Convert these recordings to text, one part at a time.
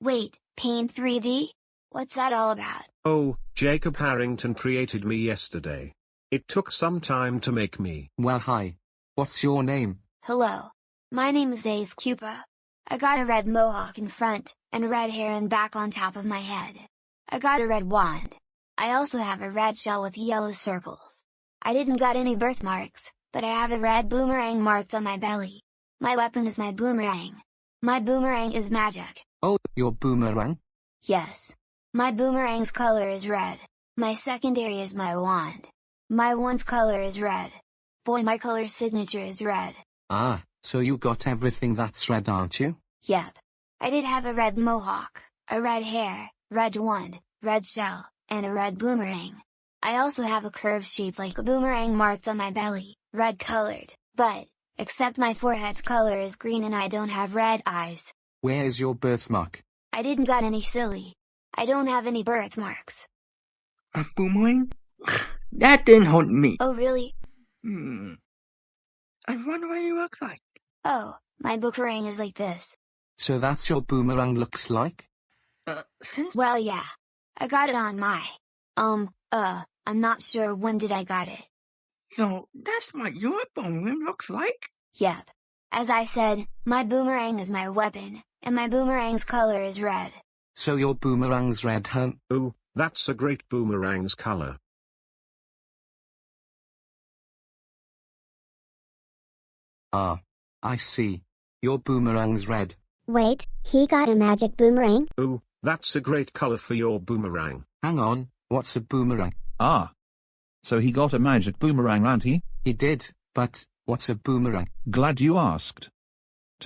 Wait, Paint 3D? What's that all about? Oh, Jacob Harrington created me yesterday. It took some time to make me. Well, hi. What's your name? Hello. My name is Koopa. I got a red mohawk in front, and red hair and back on top of my head. I got a red wand. I also have a red shell with yellow circles. I didn't got any birthmarks, but I have a red boomerang marked on my belly. My weapon is my boomerang. My boomerang is magic. Oh, your boomerang? Yes. My boomerang's color is red. My secondary is my wand. My wand's color is red. Boy, my color signature is red. Ah, so you got everything that's red, aren't you? Yep. I did have a red mohawk, a red hair, red wand, red shell, and a red boomerang. I also have a curve shaped like a boomerang marked on my belly, red colored, but, except my forehead's color is green and I don't have red eyes. Where is your birthmark? I didn't got any, silly. I don't have any birthmarks. A boomerang? That didn't haunt me. Oh really? I wonder what you look like. Oh, my boomerang is like this. So that's your boomerang looks like? Well yeah. I got it on my... I'm not sure when did I got it. So, that's what your boomerang looks like? Yep. As I said, my boomerang is my weapon, and my boomerang's color is red. So your boomerang's red, huh? Oh, that's a great boomerang's color. Ah, I see. Your boomerang's red. Wait, he got a magic boomerang? Oh, that's a great color for your boomerang. Hang on, what's a boomerang? Ah. So he got a magic boomerang, and he? He did, but, what's a boomerang? Glad you asked.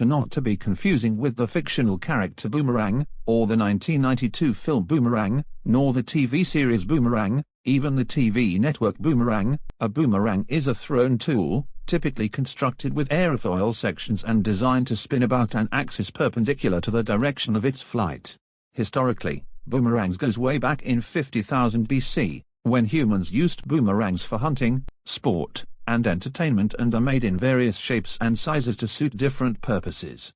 Not to be confusing with the fictional character Boomerang, or the 1992 film Boomerang, nor the TV series Boomerang, even the TV network Boomerang, a boomerang is a thrown tool, typically constructed with airfoil sections and designed to spin about an axis perpendicular to the direction of its flight. Historically, boomerangs goes way back in 50,000 BC, when humans used boomerangs for hunting, sport, and entertainment, and are made in various shapes and sizes to suit different purposes.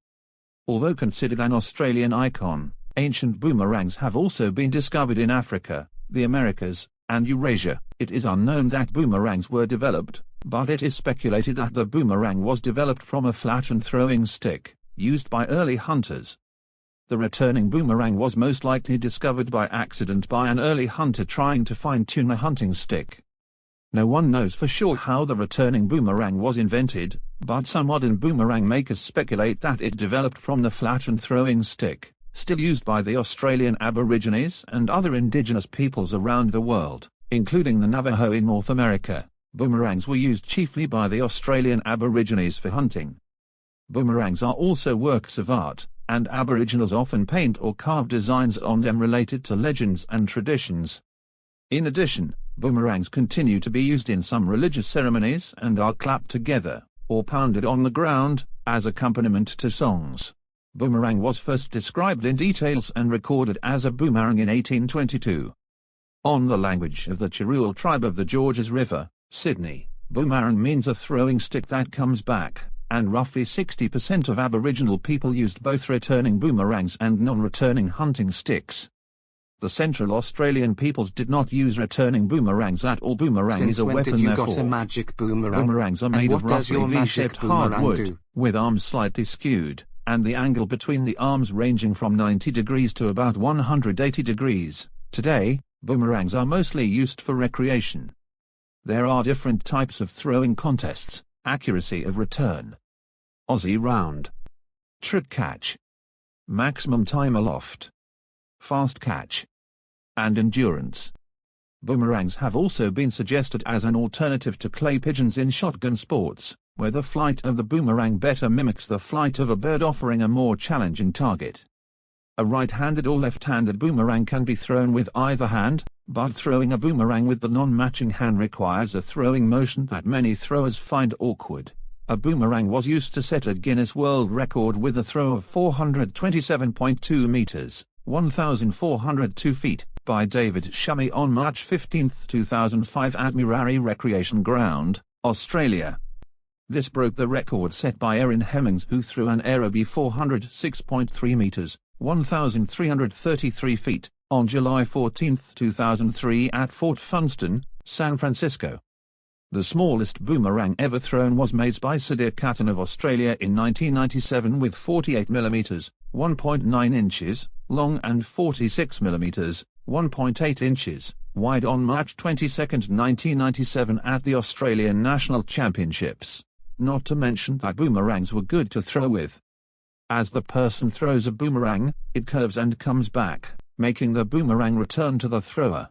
Although considered an Australian icon, ancient boomerangs have also been discovered in Africa, the Americas, and Eurasia. It is unknown that boomerangs were developed, but it is speculated that the boomerang was developed from a flattened throwing stick, used by early hunters. The returning boomerang was most likely discovered by accident by an early hunter trying to fine-tune a hunting stick. No one knows for sure how the returning boomerang was invented, but some modern boomerang makers speculate that it developed from the flattened throwing stick, still used by the Australian Aborigines and other indigenous peoples around the world, including the Navajo in North America. Boomerangs were used chiefly by the Australian Aborigines for hunting. Boomerangs are also works of art, and Aboriginals often paint or carve designs on them related to legends and traditions. In addition, boomerangs continue to be used in some religious ceremonies and are clapped together, or pounded on the ground, as accompaniment to songs. Boomerang was first described in details and recorded as a boomerang in 1822. On the language of the Chirul tribe of the Georges River, Sydney, boomerang means a throwing stick that comes back, and roughly 60% of Aboriginal people used both returning boomerangs and non-returning hunting sticks. The Central Australian peoples did not use returning boomerangs at all. Boomerang is a weapon, did you therefore. Got a magic boomerang? Boomerangs are made of roughly V-shaped hardwood, with arms slightly skewed, and the angle between the arms ranging from 90 degrees to about 180 degrees. Today, boomerangs are mostly used for recreation. There are different types of throwing contests: accuracy of return, Aussie round, trick catch, maximum time aloft, fast catch, and endurance. Boomerangs have also been suggested as an alternative to clay pigeons in shotgun sports, where the flight of the boomerang better mimics the flight of a bird, offering a more challenging target. A right-handed or left-handed boomerang can be thrown with either hand, but throwing a boomerang with the non-matching hand requires a throwing motion that many throwers find awkward. A boomerang was used to set a Guinness World Record with a throw of 427.2 meters, 1,402 feet, by David Shummy on March 15, 2005 at Mirari Recreation Ground, Australia. This broke the record set by Erin Hemmings, who threw an Aerobee 406.3 meters, 1,333 feet, on July 14, 2003 at Fort Funston, San Francisco. The smallest boomerang ever thrown was made by Sir Catton of Australia in 1997 with 48 mm, 1.9 inches, long and 46 mm, 1.8 inches, wide on March 22, 1997 at the Australian National Championships. Not to mention that boomerangs were good to throw with. As the person throws a boomerang, it curves and comes back, making the boomerang return to the thrower.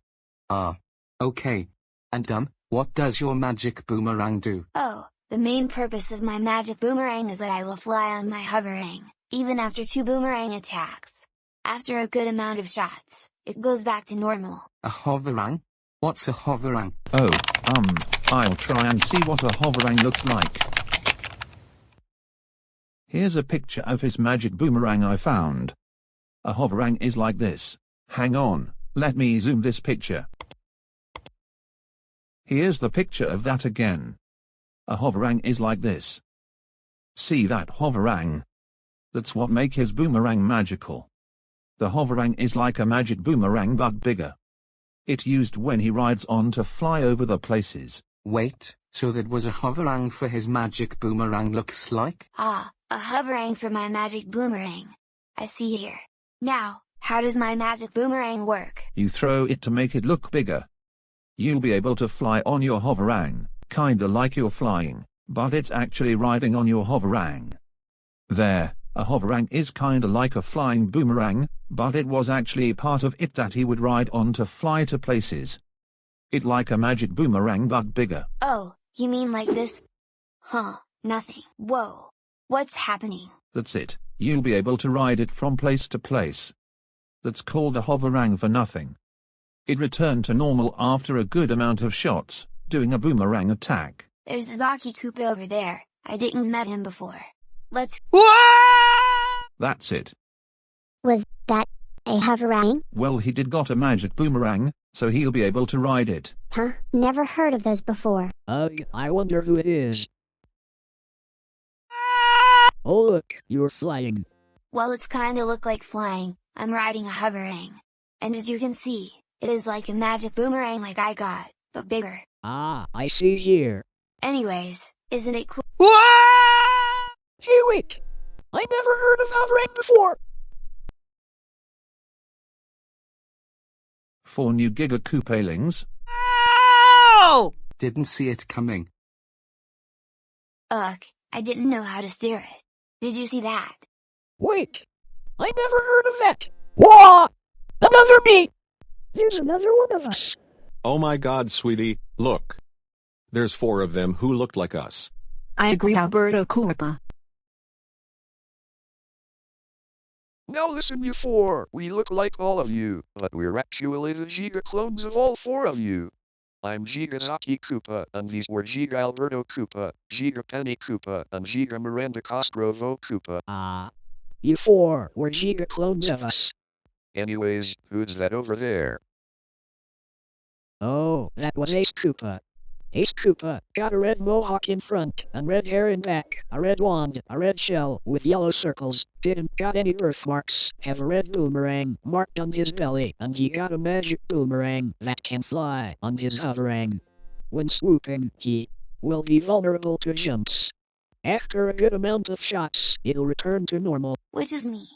Ah. Okay. And what does your magic boomerang do? Oh, the main purpose of my magic boomerang is that I will fly on my hovering, even after 2 boomerang attacks. After a good amount of shots, it goes back to normal. A hoverang? What's a hoverang? Oh, I'll try and see what a hoverang looks like. Here's a picture of his magic boomerang I found. A hoverang is like this. Hang on, let me zoom this picture. Here's the picture of that again. A hoverang is like this. See that hoverang? That's what makes his boomerang magical. The hoverang is like a magic boomerang but bigger. It used when he rides on to fly over the places. Wait, so that was a hoverang for his magic boomerang looks like? Ah, a hoverang for my magic boomerang. I see here. Now, how does my magic boomerang work? You throw it to make it look bigger. You'll be able to fly on your hoverang, kinda like you're flying, but it's actually riding on your hoverang. There, a hoverang is kinda like a flying boomerang, but it was actually part of it that he would ride on to fly to places. It like a magic boomerang but bigger. Oh, you mean like this? Huh, nothing. Whoa. What's happening? That's it, you'll be able to ride it from place to place. That's called a hoverang for nothing. It returned to normal after a good amount of shots, doing a boomerang attack. There's Zaki Koopa over there. I didn't met him before. Let's... That's it. Was that a hoverang? Well, he did got a magic boomerang, so he'll be able to ride it. Huh? Never heard of those before. Ugh, I wonder who it is. Oh look, you're flying. Well, it's kinda look like flying. I'm riding a hoverang. And as you can see, it is like a magic boomerang like I got, but bigger. Ah, I see here. Anyways, isn't it cool? Hey wait! I never heard of hovering before! 4 new Giga Koopalings. Didn't see it coming. Ugh, I didn't know how to steer it. Did you see that? Wait! I never heard of that! Wah! Another me! There's another one of us. Oh my God, sweetie, look. There's 4 of them who looked like us. I agree, Alberto Koopa. Now listen, you 4. We look like all of you, but we're actually the Giga clones of all 4 of you. I'm Giga Zaki Koopa, and these were Giga Alberto Koopa, Giga Penny Koopa, and Giga Miranda Cosgrove Koopa. Ah. You 4 were Giga clones of us. Anyways, who's that over there? Oh, that was Ace Koopa. Ace Koopa got a red mohawk in front, and red hair in back, a red wand, a red shell with yellow circles, didn't got any birthmarks, have a red boomerang marked on his belly, and he got a magic boomerang that can fly on his hoverang. When swooping, he will be vulnerable to jumps. After a good amount of shots, it'll return to normal. Which is me.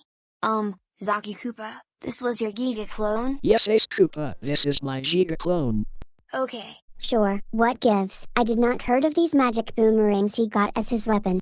Zaki Koopa, this was your Giga clone? Yes, Ace Koopa, this is my Giga clone. Okay. Sure, what gives? I did not heard of these magic boomerangs he got as his weapon.